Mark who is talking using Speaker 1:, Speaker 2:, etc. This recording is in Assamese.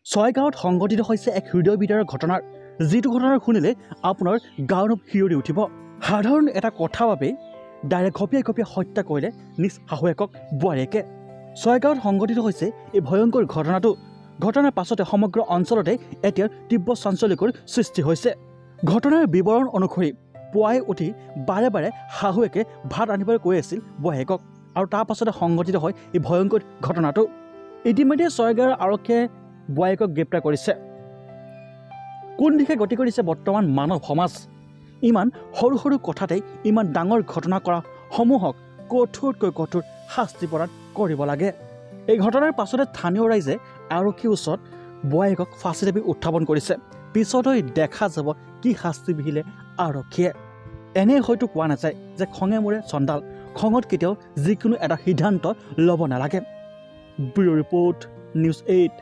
Speaker 1: ছয়গাঁৱত সংঘটিত হৈছে এক হৃদয় বিদাৰৰ ঘটনাৰ যিটো ঘটনা শুনিলে আপোনাৰ গাৰ নোম শিয়ৰি উঠিব। সাধাৰণ এটা কথা বাবে ডাইৰেক্ট ঘপিয়াই ঘপিয়াই হত্যা কৰিলে নিজ শাহুৱেকক বোৱাৰীয়েকে। ছয়গাঁৱত সংঘটিত হৈছে এই ভয়ংকৰ ঘটনাৰ পাছতে সমগ্ৰ অঞ্চলতে এতিয়া তীব্ৰ চাঞ্চল্যকৰ সৃষ্টি হৈছে। ঘটনাৰ বিৱৰণ অনুসৰি পুৱাই উঠি বাৰে বাৰে শাহুৱেকে ভাত আনিবলৈ কৈ আছিল বোৱাৰীয়েকক আৰু তাৰ পাছতে সংঘটিত হয় এই ভয়ংকৰ ঘটনাটো। ইতিমধ্যে ছয়গাঁৱৰ আৰক্ষীয়ে বোৱাৰীয়েকক গ্ৰেপ্তাৰ কৰিছে। কোন দিশে গতি কৰিছে বৰ্তমান মানৱ সমাজ? ইমান সৰু সৰু কথাতে ইমান ডাঙৰ ঘটনা কৰা সমূহক কঠোৰতকৈ কঠোৰ শাস্তি প্ৰদান কৰিব লাগে। এই ঘটনাৰ পাছতে স্থানীয় ৰাইজে আৰক্ষীৰ ওচৰত বোৱাৰীয়েকক ফাঁচী দাবী উত্থাপন কৰিছে। পিছলৈ দেখা যাব কি শাস্তি বিহিলে আৰক্ষীয়ে। এনে হয়তো কোৱা নাযায় যে খঙে মোৰে চণ্ডাল, খঙত কেতিয়াও যিকোনো এটা সিদ্ধান্ত ল'ব নালাগে। Bureau' report, news 8।